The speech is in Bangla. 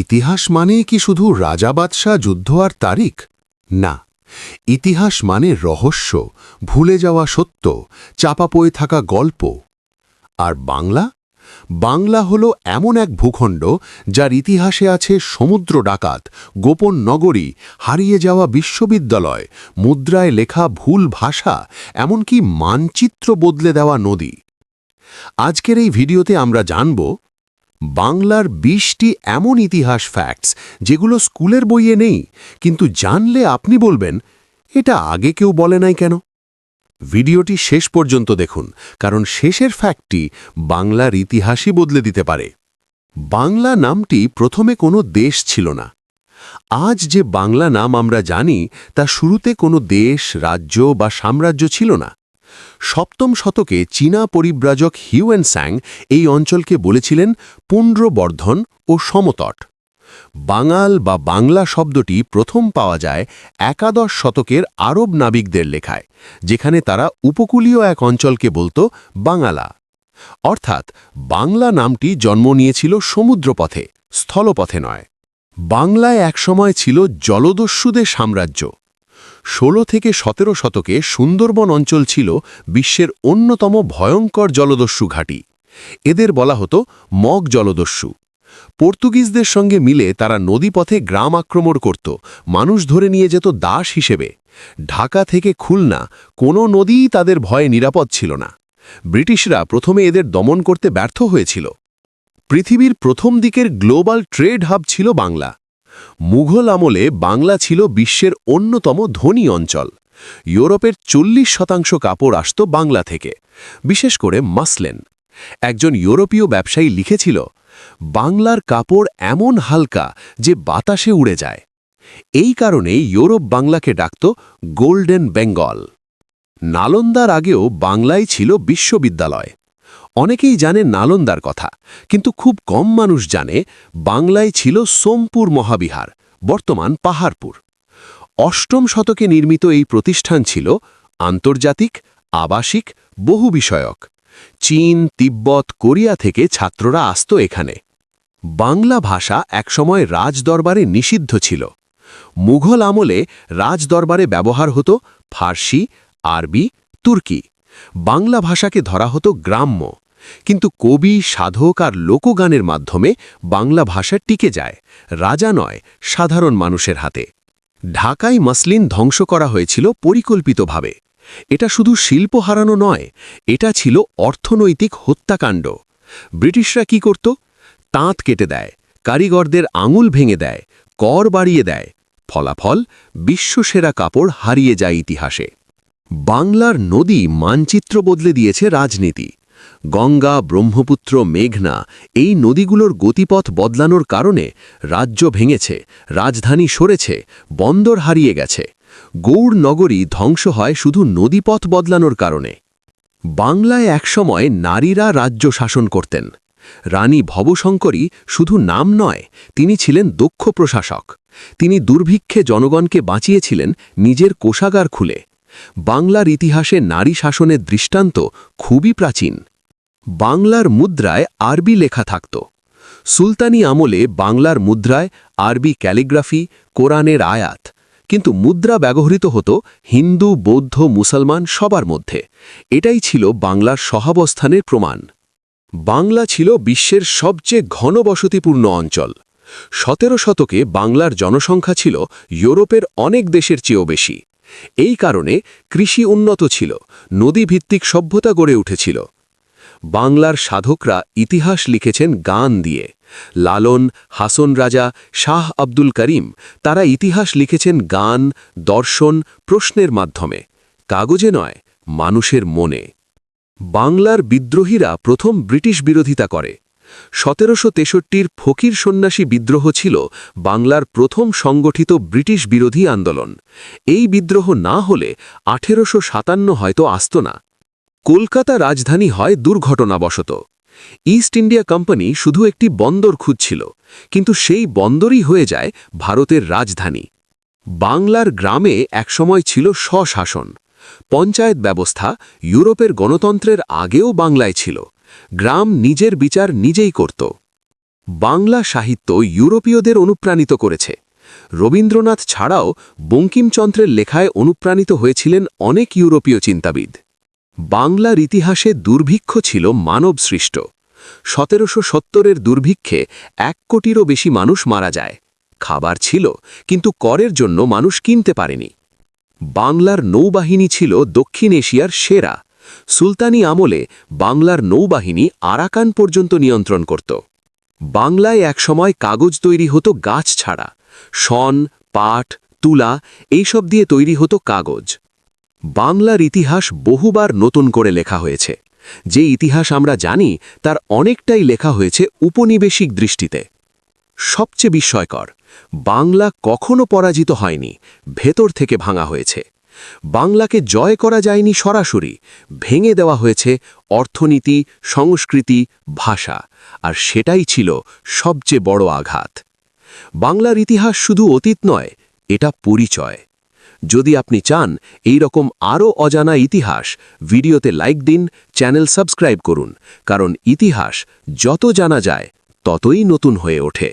ইতিহাস মানে কি শুধু রাজা বাদশাহ যুদ্ধ আর তারিখ? না, ইতিহাস মানে রহস্য, ভুলে যাওয়া সত্য, চাপা পড়ে থাকা গল্প। আর বাংলা? বাংলা হলো এমন এক ভূখণ্ড যার ইতিহাসে আছে সমুদ্র ডাকাত, গোপন নগরী, হারিয়ে যাওয়া বিশ্ববিদ্যালয়, মুদ্রায় লেখা ভুল ভাষা, এমনকি মানচিত্র বদলে দেওয়া নদী। আজকের এই ভিডিওতে আমরা জানব বাংলার ২০টি এমন ইতিহাস ফ্যাক্টস যেগুলো স্কুলের বইয়ে নেই, কিন্তু জানলে আপনি বলবেন, এটা আগে কেউ বলে নাই কেন? ভিডিওটি শেষ পর্যন্ত দেখুন, কারণ শেষের ফ্যাক্টটি বাংলার ইতিহাসই বদলে দিতে পারে। বাংলা নামটি প্রথমে কোনো দেশ ছিল না। আজ যে বাংলা নাম আমরা জানি তা শুরুতে কোনো দেশ, রাজ্য বা সাম্রাজ্য ছিল না। ৭ম শতকে চীনা পরিব্রাজক হিউয়েনসাং এই অঞ্চলকে বলেছিলেন পুণ্ড্রবর্ধন ও সমতট। বাঙাল বা বাংলা শব্দটি প্রথম পাওয়া যায় একাদশ শতকের আরব নাবিকদের লেখায়, যেখানে তারা উপকূলীয় এক অঞ্চলকে বলত বাঙালা। অর্থাৎ বাংলা নামটি জন্ম নিয়েছিল সমুদ্রপথে, স্থলপথে নয়। বাংলায় একসময় ছিল জলদস্যুদের সাম্রাজ্য। ১৬ থেকে ১৭ শতকে সুন্দরবন অঞ্চল ছিল বিশ্বের অন্যতম ভয়ঙ্কর জলদস্যু ঘাঁটি। এদের বলা হতো মগ জলদস্যু। পর্তুগিজদের সঙ্গে মিলে তারা নদীপথে গ্রাম আক্রমণ করত, মানুষ ধরে নিয়ে যেত দাস হিসেবে। ঢাকা থেকে খুলনা কোনো নদীই তাদের ভয়ে নিরাপদ ছিল না। ব্রিটিশরা প্রথমে এদের দমন করতে ব্যর্থ হয়েছিল। পৃথিবীর প্রথম দিকের গ্লোবাল ট্রেড হাব ছিল বাংলা। মুঘল আমলে বাংলা ছিল বিশ্বের অন্যতম ধনী অঞ্চল। ইউরোপের ৪০% কাপড় আসত বাংলা থেকে, বিশেষ করে মাসলিন। একজন ইউরোপীয় ব্যবসায়ী লিখেছিল, বাংলার কাপড় এমন হালকা যে বাতাসে উড়ে যায়। এই কারণে ইউরোপ বাংলাকে ডাকত গোল্ডেন বেঙ্গল। নালন্দার আগেও বাংলায় ছিল বিশ্ববিদ্যালয়। অনেকেই জানে নালন্দার কথা, কিন্তু খুব কম মানুষ জানে বাংলায় ছিল সোমপুর মহাবিহার, বর্তমান পাহাড়পুর। ৮ম শতকে নির্মিত এই প্রতিষ্ঠান ছিল আন্তর্জাতিক, আবাসিক, বহু বিষয়ক। চীন, তিব্বত, কোরিয়া থেকে ছাত্ররা আসত এখানে। বাংলা ভাষা একসময় রাজদরবারে নিষিদ্ধ ছিল। মুঘল আমলে রাজদরবারে ব্যবহার হতো ফার্সি, আরবি, তুর্কি। বাংলা ভাষাকে ধরা হতো গ্রাম্য, কিন্তু কবি, সাধক আর লোকগানের মাধ্যমে বাংলা ভাষা টিকে যায়, রাজা নয়, সাধারণ মানুষের হাতে। ঢাকায় মসলিন ধ্বংস করা হয়েছিল পরিকল্পিতভাবে। এটা শুধু শিল্প হারানো নয়, এটা ছিল অর্থনৈতিক হত্যাকাণ্ড। ব্রিটিশরা কি করত? তাঁত কেটে দেয়, কারিগরদের আঙুল ভেঙে দেয়, কর বাড়িয়ে দেয়। ফলাফল, বিশ্বসেরা কাপড় হারিয়ে যায় ইতিহাসে। বাংলার নদী মানচিত্র বদলে দিয়েছে রাজনীতি। গঙ্গা, ব্রহ্মপুত্র, মেঘনা এই নদীগুলোর গতিপথ বদলানোর কারণে রাজ্য ভেঙেছে, রাজধানী সরেছে, বন্দর হারিয়ে গেছে। গৌড় নগরী ধ্বংস হয় শুধু নদীপথ বদলানোর কারণে। বাংলায় একসময় নারীরা রাজ্য শাসন করতেন। রানী ভবশঙ্করী শুধু নাম নয়, তিনি ছিলেন দক্ষ প্রশাসক। তিনি দুর্ভিক্ষে জনগণকে বাঁচিয়েছিলেন নিজের কোষাগার খুলে। বাংলার ইতিহাসে নারী শাসনের দৃষ্টান্ত খুবই প্রাচীন। বাংলার মুদ্রায় আরবি লেখা থাকত। সুলতানি আমলে বাংলার মুদ্রায় আরবি ক্যালিগ্রাফি, কোরআনের আয়াত। কিন্তু মুদ্রা ব্যবহৃত হতো হিন্দু, বৌদ্ধ, মুসলমান সবার মধ্যে। এটাই ছিল বাংলার সহাবস্থানের প্রমাণ। বাংলা ছিল বিশ্বের সবচেয়ে ঘনবসতিপূর্ণ অঞ্চল। ১৭ শতকে বাংলার জনসংখ্যা ছিল ইউরোপের অনেক দেশের চেয়েও বেশি। এই কারণে কৃষি উন্নত ছিল, নদীভিত্তিক সভ্যতা গড়ে উঠেছিল। বাংলার সাধকরা ইতিহাস লিখেছেন গান দিয়ে। লালন, হাসন রাজা, শাহ আব্দুল করিম তারা ইতিহাস লিখেছেন গান, দর্শন, প্রশ্নের মাধ্যমে। কাগজে নয়, মানুষের মনে। বাংলার বিদ্রোহীরা প্রথম ব্রিটিশ বিরোধিতা করে। ১৭৬৩-র ফকির সন্ন্যাসী বিদ্রোহ ছিল বাংলার প্রথম সংগঠিত ব্রিটিশ বিরোধী আন্দোলন। এই বিদ্রোহ না হলে ১৮৫৭ হয়তো আসত না। কলকাতা রাজধানী হয় দুর্ঘটনাবশত। ইস্ট ইন্ডিয়া কোম্পানি শুধু একটি বন্দর খুঁজছিল, কিন্তু সেই বন্দরই হয়ে যায় ভারতের রাজধানী। বাংলার গ্রামে একসময় ছিল স্বশাসন। পঞ্চায়েত ব্যবস্থা ইউরোপের গণতন্ত্রের আগেও বাংলায় ছিল। গ্রাম নিজের বিচার নিজেই করত। বাংলা সাহিত্য ইউরোপীয়দের অনুপ্রাণিত করেছে। রবীন্দ্রনাথ ছাড়াও বঙ্কিমচন্দ্রের লেখায় অনুপ্রাণিত হয়েছিলেন অনেক ইউরোপীয় চিন্তাবিদ। বাংলার ইতিহাসে দুর্ভিক্ষ ছিল মানবসৃষ্ট। 1770-এর দুর্ভিক্ষে 1 কোটিরও বেশি মানুষ মারা যায়। খাবার ছিল, কিন্তু করের জন্য মানুষ কিনতে পারেনি। বাংলার নৌবাহিনী ছিল দক্ষিণ এশিয়ার সেরা। সুলতানি আমলে বাংলার নৌবাহিনী আরাকান পর্যন্ত নিয়ন্ত্রণ করত। বাংলায় একসময় কাগজ তৈরি হতো গাছ ছাড়া। শন, পাট, তুলা এইসব দিয়ে তৈরি হতো কাগজ। বাংলার ইতিহাস বহুবার নতুন করে লেখা হয়েছে। যে ইতিহাস আমরা জানি তার অনেকটাই লেখা হয়েছে উপনিবেশিক দৃষ্টিতে। সবচেয়ে বিস্ময়কর, বাংলা কখনো পরাজিত হয়নি, ভেতর থেকে ভাঙা হয়েছে। বাংলাকে জয় করা যায়নি সরাসরি, ভেঙে দেওয়া হয়েছে অর্থনীতি, সংস্কৃতি, ভাষা, আর সেটাই ছিল সবচেয়ে বড় আঘাত। বাংলার ইতিহাস শুধু অতীত নয়, এটা পরিচয়। যদি আপনি চান এই রকম আরও অজানা ইতিহাস, ভিডিওতে লাইক দিন, চ্যানেল সাবস্ক্রাইব করুন, কারণ ইতিহাস যত জানা যায় ততই নতুন হয়ে ওঠে।